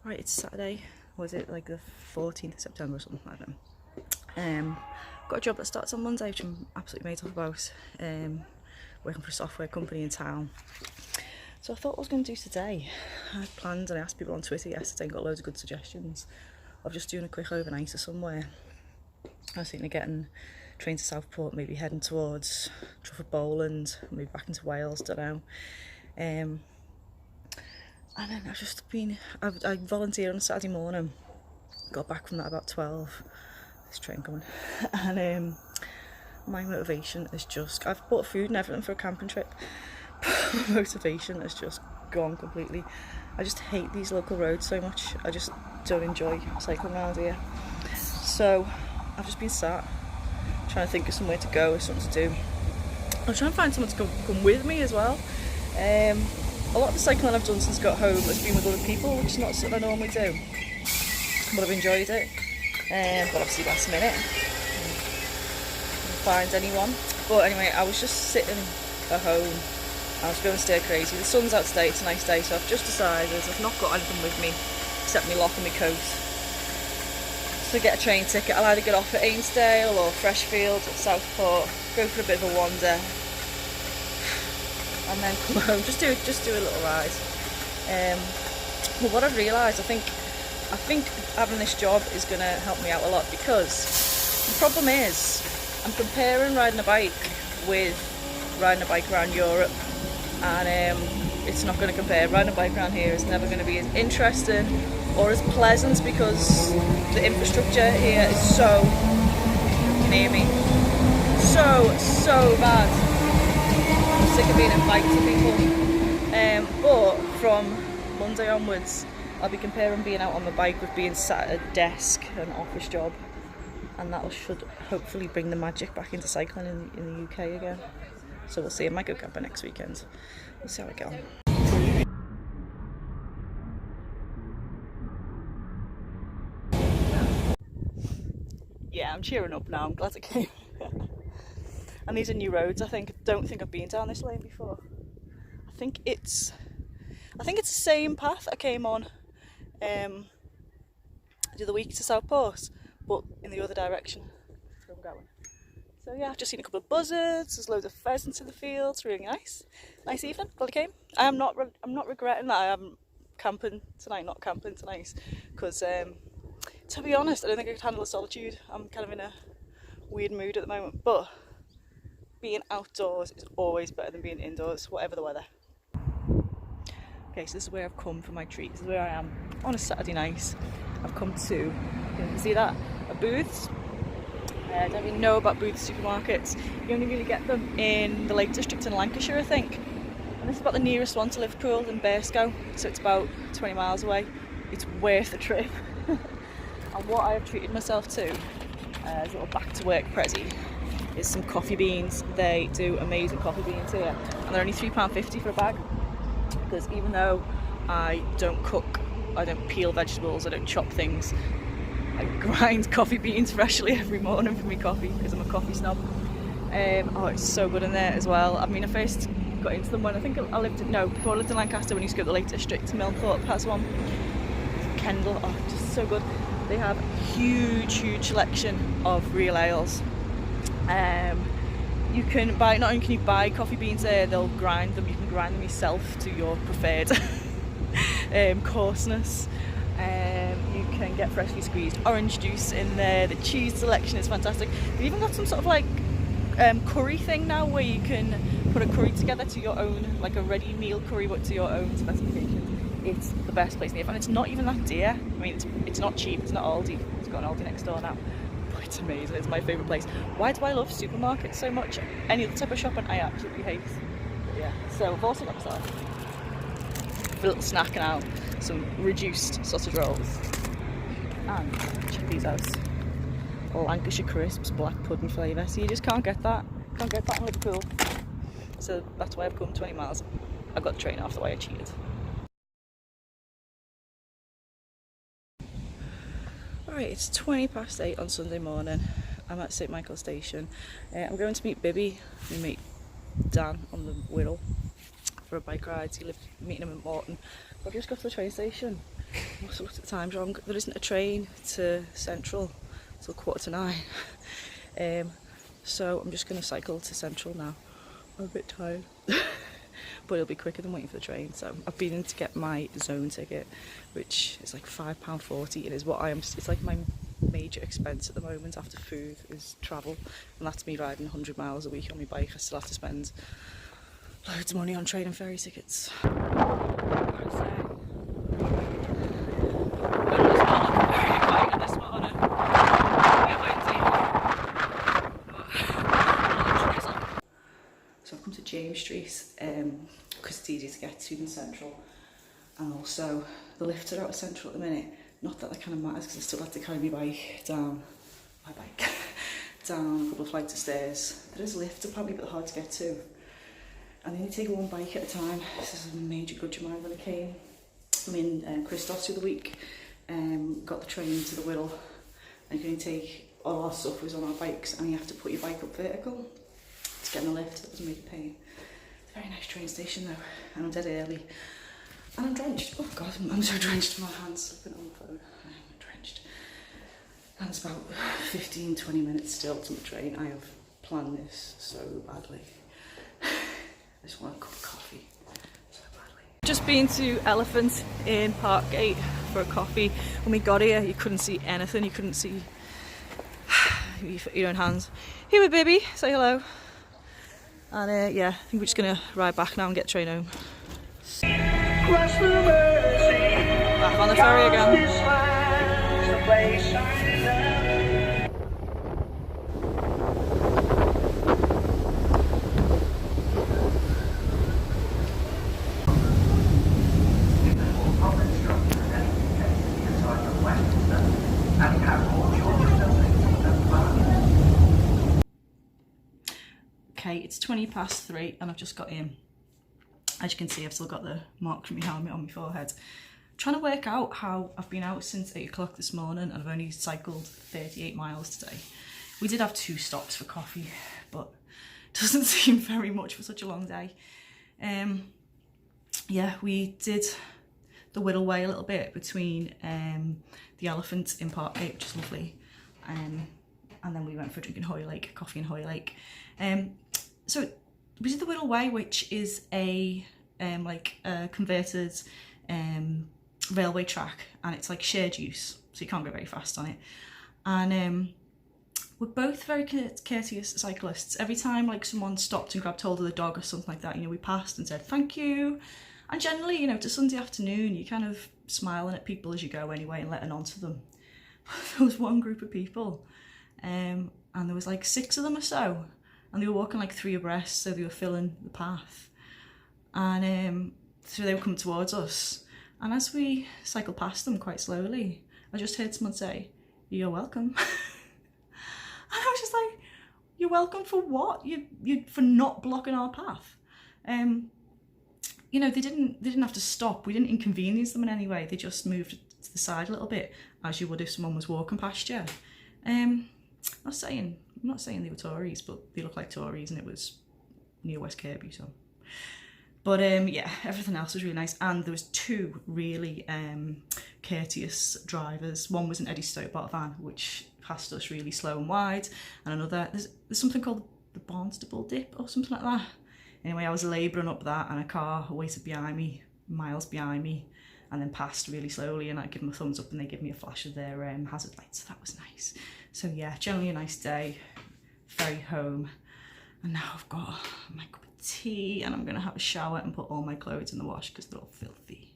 Right, it's Saturday. Was it like the 14th of September or something like that? Got a job that starts on Monday, which I'm absolutely made up about. Working for a software company in town. So I thought what I was going to do today. I had planned and I asked people on Twitter yesterday and got loads of good suggestions of just doing a quick overnighter somewhere. I was thinking of getting train to Southport, maybe heading towards Trafford Bowland, maybe back into Wales, don't know. And then I've just been, I volunteered on a Saturday morning, got back from that about 12, this train coming, and my motivation is just, I've bought food and everything for a camping trip, my motivation has just gone completely. I just hate these local roads so much, I just don't enjoy cycling around here. So I've just been sat, trying to think of somewhere to go, something to do. I'm trying to find someone to come with me as well. A lot of the cycling I've done since I got home has been with other people, which is not something I normally do. But I've enjoyed it. But obviously last minute, couldn't find anyone. But anyway, I was just sitting at home. I was going stir crazy. The sun's out today, it's a nice day, so I've just decided I've not got anything with me except my lock and my coat. So get a train ticket. I'll either get off at Ainsdale or Freshfield or Southport, go for a bit of a wander, and then come home, just do a little ride. But what I've realised, I think having this job is going to help me out a lot, because the problem is I'm comparing riding a bike with riding a bike around Europe, and it's not going to compare. Riding a bike around here is never going to be as interesting or as pleasant, because the infrastructure here is so, you can hear me, so bad. I'm sick of being in fights with people. But from Monday onwards, I'll be comparing being out on my bike with being sat at a desk, an office job, and that should hopefully bring the magic back into cycling in the UK again. So we'll see. I might go camping next weekend. We'll see how I get on. Yeah, I'm cheering up now. I'm glad I came. And these are new roads. I don't think I've been down this lane before. I think it's the same path I came on the other week to Southport, but in the other direction where I'm going. So yeah, I've just seen a couple of buzzards. There's loads of pheasants in the fields. Really nice evening. Glad I came. I'm not regretting that I am camping tonight, not camping tonight, because to be honest, I don't think I could handle the solitude. I'm kind of in a weird mood at the moment, but being outdoors is always better than being indoors, whatever the weather. Okay, so this is where I've come for my treat. This is where I am on a Saturday night. I've come to, you can see that, a Booths. I don't really know about Booths supermarkets. You only really get them in the Lake District in Lancashire, I think. And this is about the nearest one to Liverpool, in Bearscough, so it's about 20 miles away. It's worth the trip. And what I have treated myself to, as a little back to work prezzy, is some coffee beans. They do amazing coffee beans here, and they're only £3.50 for a bag, because even though I don't cook, I don't peel vegetables, I don't chop things, I grind coffee beans freshly every morning for my coffee, because I'm a coffee snob. Oh, it's so good in there as well. I mean, I first got into them when before I lived in Lancaster, when I used to go to the Lake District. Milnthorpe has one, Kendal, oh, just so good. They have huge selection of real ales. You can buy, not only can you buy coffee beans there, they'll grind them. You can grind them yourself to your preferred coarseness. You can get freshly squeezed orange juice in there. The cheese selection is fantastic. They've even got some sort of like curry thing now, where you can put a curry together to your own, like a ready meal curry, but to your own specifications. It's the best place in the and it's not even that dear. I mean, it's not cheap. It's not Aldi. It's got an Aldi next door now. It's amazing. It's my favourite place. Why do I love supermarkets so much? Any other type of shopping I absolutely hate. But yeah, so I've also got myself a little snack now, some reduced sausage rolls, and check these out, Lancashire crisps, black pudding flavour. So you just can't get that in Liverpool. So that's why I've come 20 miles. I got the train off the way I cheated. Alright, it's 8:20 on Sunday morning. I'm at St Michael's Station. I'm going to meet Bibby, my mate Dan, on the Wirral for a bike ride. Meeting him at Morton. I've just got to the train station. I must have looked at the times wrong. There isn't a train to Central till 9:15. So I'm just going to cycle to Central now. I'm a bit tired. But it'll be quicker than waiting for the train. So I've been in to get my zone ticket, which is like £5.40. It is what it's like my major expense at the moment after food is travel, and that's me riding 100 miles a week on my bike. I still have to spend loads of money on train and ferry tickets. So I've come to James Street because it's easier to get to than Central, and also the lifts are out of Central at the minute. Not that kind of matters because I still have to carry my bike down a couple of flights of stairs. There is a lift apparently, but they're hard to get to, and they only take one bike at a time. This is a major grudge of mine when I came. I'm in Christos the other week, got the train to the Whittle, and you can only take all our stuff was on our bikes, and you have to put your bike up vertical to get in the lift. It was a major pain. It's a very nice train station though, and I'm dead early. And I'm drenched. Oh God, I'm so drenched. My hands slipping on the phone. I'm drenched. And it's about 15-20 minutes still to the train. I have planned this so badly. I just want a cup of coffee so badly. Just been to Elephant in Parkgate for a coffee. When we got here, you couldn't see anything. You couldn't see your own hands. Here, baby. Say hello. And yeah, I think we're just gonna ride back now and get the train home. Back on the ferry again. Okay, it's 3:20 and I've just got in. As you can see, I've still got the mark from my helmet on my forehead. I'm trying to work out how I've been out since 8 o'clock this morning and I've only cycled 38 miles today. We did have 2 stops for coffee, but it doesn't seem very much for such a long day. Yeah, we did the Whittle Way a little bit between the Elephant in Parkgate, which is lovely, and then we went for a drink in Hoylake, coffee in Hoylake. So we did the Whittle Way, which is a converted railway track, and it's like shared use, so you can't go very fast on it. And we're both very courteous cyclists. Every time like someone stopped and grabbed hold of the dog or something like that, you know, we passed and said thank you. And generally, you know, it's a Sunday afternoon, you're kind of smiling at people as you go anyway and letting on to them. There was one group of people, and there was like 6 of them or so, and they were walking like 3 abreast, so they were filling the path. And so they were coming towards us, and as we cycled past them quite slowly, I just heard someone say, "You're welcome." And I was just like, "You're welcome for what? You for not blocking our path." You know, they didn't have to stop. We didn't inconvenience them in any way. They just moved to the side a little bit, as you would if someone was walking past you. I'm not saying they were Tories, but they looked like Tories, and it was near West Kirby, so. But yeah, everything else was really nice, and there was 2 really courteous drivers. One was an Eddie Stobart van, which passed us really slow and wide, and another, there's something called the Barnstable Dip or something like that. Anyway, I was labouring up that, and a car waited behind me, miles behind me, and then passed really slowly, and I give them a thumbs up and they give me a flash of their hazard lights, so that was nice. So yeah, generally a nice day, ferry home, and now I've got my cup of tea and I'm going to have a shower and put all my clothes in the wash because they're all filthy.